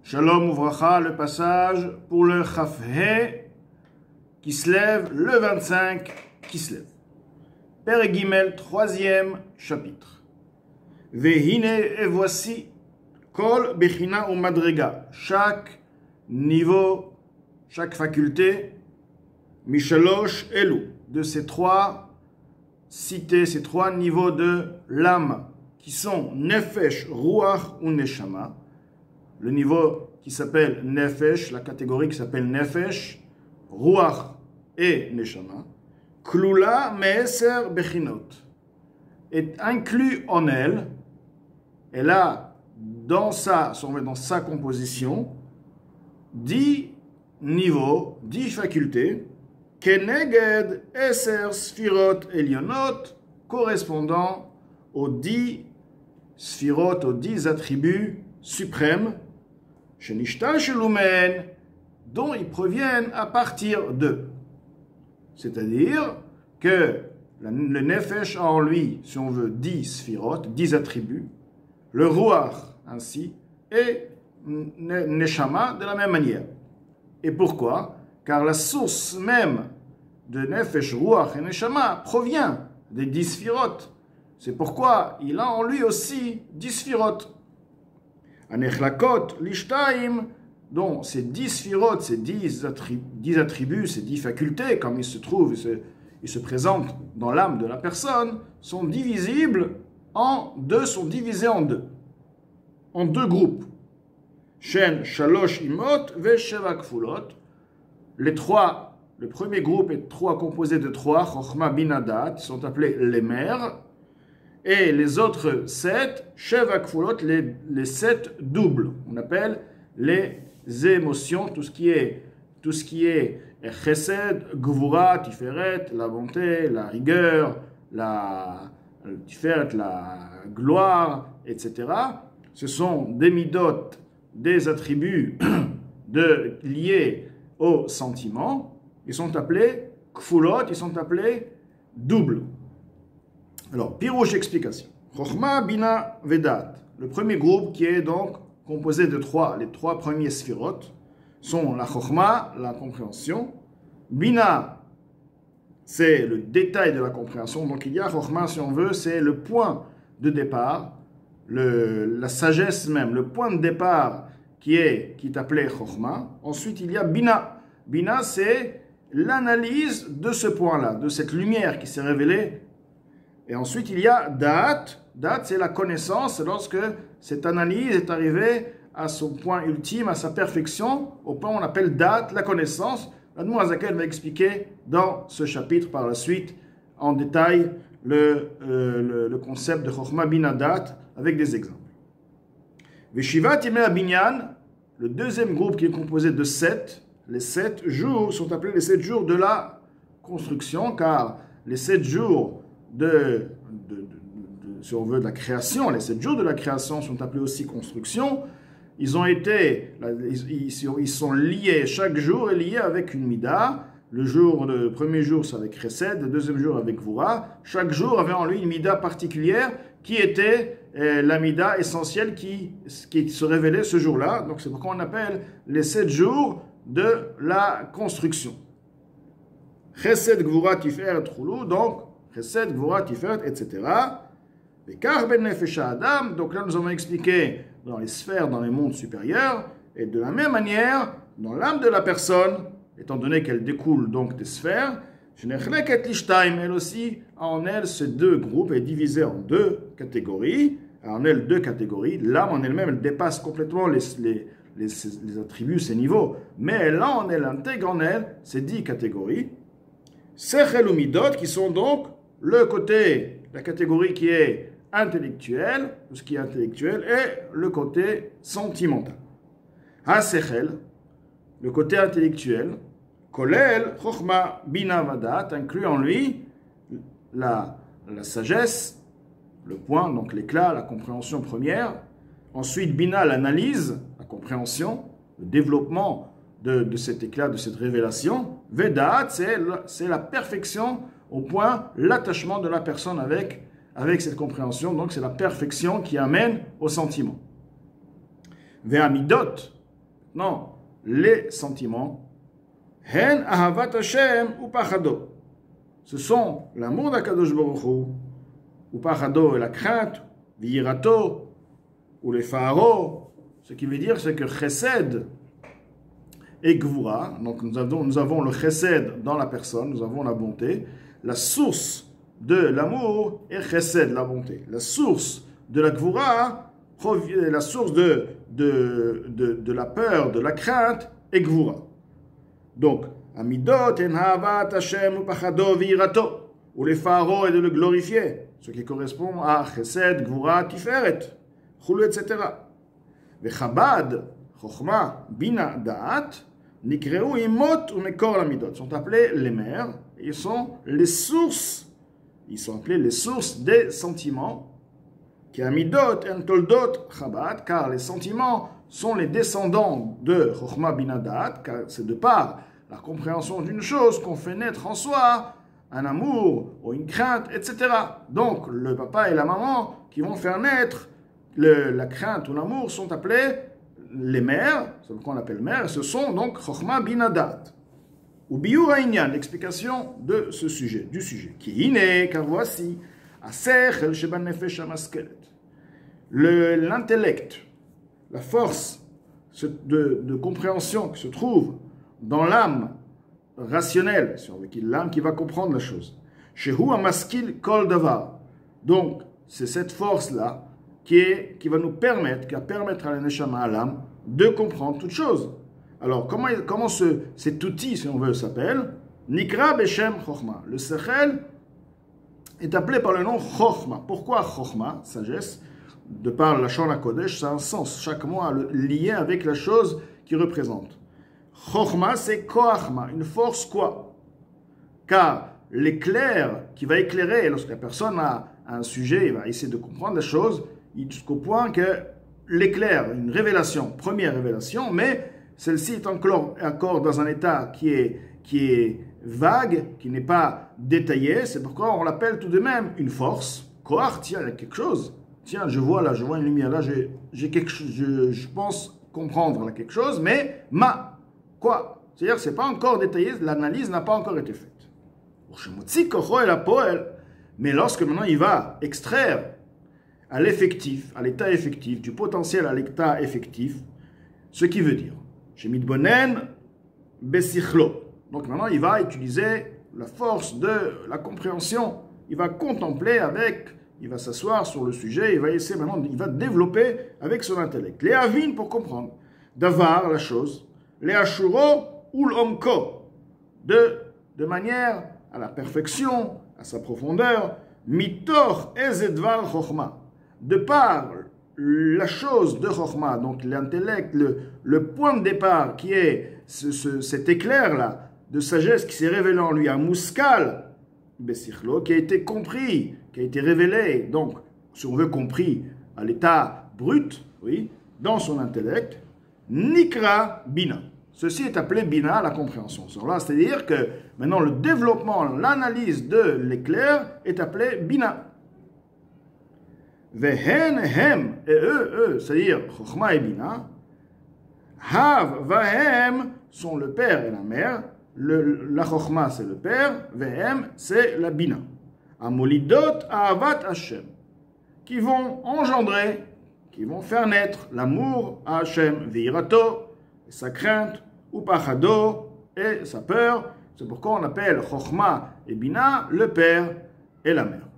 Shalom Uvracha, le passage pour le Chafhe qui se lève, le 25 qui se lève. Père Gimel, troisième chapitre. Vehine et voici, Kol Bechina ou Madrega, chaque niveau, chaque faculté, Mishalosh Elu, de ces trois cités, ces trois niveaux de l'âme, qui sont Nefesh, Ruach ou Neshama. Le niveau qui s'appelle Nefesh, la catégorie qui s'appelle Nefesh, Ruach et Neshama, Klula Me'eser Bechinot, est inclus en elle, et là, dans sa composition, 10 niveaux, 10 facultés, Keneged Eser Sfirot Elionot, correspondant aux 10 Sfirot, aux 10 attributs suprêmes, Shenishta Shelumen, dont ils proviennent à partir d'eux. C'est-à-dire que le Nefesh a en lui, si on veut, 10 Sfirot, 10 attributs, le Ruach ainsi, et Neshama de la même manière. Et pourquoi? Car la source même de Nefesh, Ruach et Neshama provient des 10 Sfirot. C'est pourquoi il a en lui aussi 10 Sfirot. Anechlakot, Lishtaim, dont ces 10 Sfirot, ces 10 attributs, ces 10 facultés, comme ils se trouvent, ils se présentent dans l'âme de la personne, sont divisibles en deux, sont divisés en deux groupes. Shen, Shalosh, Imot, Ve, Sheva, Kfulot. Le premier groupe est composé de 3, Chochma, Bina, Dat, sont appelés les mères. Et les autres 7, Sheva Kfulot, les 7 doubles. On appelle les émotions, tout ce qui est Chesed, Gvura, Tiferet, la bonté, la rigueur, la Tiferet, la gloire, etc. Ce sont des midot, des attributs liés aux sentiments. Ils sont appelés Kfulot, ils sont appelés doubles. Alors, Pirouche explication. Chochma, Bina, Vedat. Le premier groupe qui est donc composé de 3, les 3 premiers Sphirot, sont la Chochma, la compréhension. Bina, c'est le détail de la compréhension. Donc il y a Chochma, si on veut, c'est le point de départ, la sagesse même, le point de départ qui est appelé Chochma. Ensuite, il y a Bina. Bina, c'est l'analyse de ce point-là, de cette lumière qui s'est révélée. Et ensuite, il y a Da'at. Da'at, c'est la connaissance, lorsque cette analyse est arrivée à son point ultime, à sa perfection, au point où on appelle Da'at, la connaissance. L'Admour Azakel va expliquer dans ce chapitre par la suite, en détail, le concept de Chochma Bina Da'at, avec des exemples. Veshivat Yemei Binyan, le deuxième groupe qui est composé de 7, les 7 jours sont appelés les 7 jours de la construction, car les 7 jours si on veut, de la création, les 7 jours de la création sont appelés aussi construction. Ils sont liés, chaque jour est lié avec une mida. Le premier jour, c'est avec Chesed, le deuxième jour avec Vura. Chaque jour avait en lui une mida particulière qui était la mida essentielle qui se révélait ce jour-là. Donc c'est pourquoi on appelle les 7 jours de la construction. Chesed, Gvura, Tiferet, Chulou, donc Chesed, Gvura, Tiferet, etc. Bekar ben Nefesh Adam, donc là nous avons expliqué dans les sphères, dans les mondes supérieurs, et de la même manière, dans l'âme de la personne, étant donné qu'elle découle donc des sphères, elle aussi a en elle ces deux groupes, est divisée en deux catégories, en elle deux catégories, l'âme en elle-même, elle dépasse complètement les attributs, ces niveaux, mais elle intègre en elle ces 10 catégories, Sechel ou Midot, qui sont donc la catégorie qui est intellectuelle, tout ce qui est intellectuel, et le côté sentimental. Ha-Sechel, le côté intellectuel, Kolel, Chochma, Bina, Vadat, inclut en lui la sagesse, le point, donc l'éclat, la compréhension première. Ensuite, Bina, l'analyse, la compréhension, le développement de cet éclat, de cette révélation. Vedat, c'est la perfection au point, l'attachement de la personne avec cette compréhension. Donc c'est la perfection qui amène au sentiment. Ve'amidot, Non, les sentiments. Hen ahavat Hashem ou pachado. Ce sont l'amour d'Akadosh Baruch Hu, ou pachado et la crainte, v'yirato, ou les pharaons. Ce qui veut dire, c'est que chesed et gvura, donc nous avons le chesed dans la personne, nous avons la bonté. La source de l'amour est chesed, la bonté. La source de la gvura, la source de la peur, de la crainte, est gvura. Donc, amidot en havat Hashem upachado v'yirato, ou les pharaons et de le glorifier, ce qui correspond à chesed, gvura, tiferet, chulu, etc. Vechabad, chokhma, bina, da'at, nikreu imot ou mekor lamidot, sont appelés les mères, ils sont appelés les sources des sentiments, qui amidot en toldot chabad, car les sentiments sont les descendants de chokhma, bina, da'at, car c'est de par la compréhension d'une chose qu'on fait naître en soi un amour ou une crainte, etc. Donc, le papa et la maman qui vont faire naître la crainte ou l'amour sont appelés les mères, c'est pourquoi on appelle mères, ce sont donc chokhma binadat. Ou biur ha'inyan, l'explication de ce sujet, du sujet. Ki hine, car voici, asechel sheban nefesh hamaskelet. L'intellect, la force de compréhension qui se trouve dans l'âme rationnelle, l'âme qui va comprendre la chose. Shehu hamaskil kol davar. Donc, c'est cette force-là qui va nous permettre, qui va permettre à la neshama, à l'âme, de comprendre toute chose. Alors, comment cet outil, si on veut, s'appelle? Nikra Beshem Chokhma. Le Sechel est appelé par le nom Chokhma. Pourquoi Chokhma, sagesse? De par la Shon HaKodesh, ça a un sens. Chaque mot a le lien avec la chose qu'il représente. Chokhma, c'est Koachma, une force quoi? Car l'éclair qui va éclairer, lorsque la personne a un sujet, il va essayer de comprendre la chose, jusqu'au point que l'éclair, une révélation, première révélation, mais celle-ci est encore dans un état qui est vague, qui n'est pas détaillé. C'est pourquoi on l'appelle tout de même une force. Koach, tiens, il y a quelque chose. Tiens, je vois une lumière là, j'ai quelque chose, je pense comprendre là quelque chose, mais quoi? C'est-à-dire que ce n'est pas encore détaillé, l'analyse n'a pas encore été faite. Mais lorsque maintenant il va extraire à l'effectif, à l'état effectif, du potentiel à l'état effectif, ce qui veut dire, chez Midbonen, Besichlo. Donc maintenant, il va utiliser la force de la compréhension, il va contempler il va s'asseoir sur le sujet, il va essayer maintenant, il va développer avec son intellect. Les avines pour comprendre, d'avar, la chose, les ashuro ou l'omko, de manière à la perfection, à sa profondeur, mitor ezedvar chokhma. De par la chose de Chokhma, donc l'intellect, le point de départ qui est cet éclair-là de sagesse qui s'est révélé en lui, un mouskal, Besichlo, qui a été compris, qui a été révélé, donc, si on veut compris, à l'état brut, oui, dans son intellect, Nikra Bina. Ceci est appelé Bina, la compréhension. C'est-à-dire que maintenant le développement, l'analyse de l'éclair est appelé Bina. Vehen hem, et eux, c'est-à-dire Chokhma et Bina, Hav, Vahem sont le père et la mère, la Chokhma c'est le père, Vehem c'est la Bina. Amolidot Ahavat Hashem, qui vont engendrer, qui vont faire naître l'amour à Hashem, V'yirato, sa crainte, ou Pachado, et sa peur. C'est pourquoi on appelle Chokhma et Bina le père et la mère.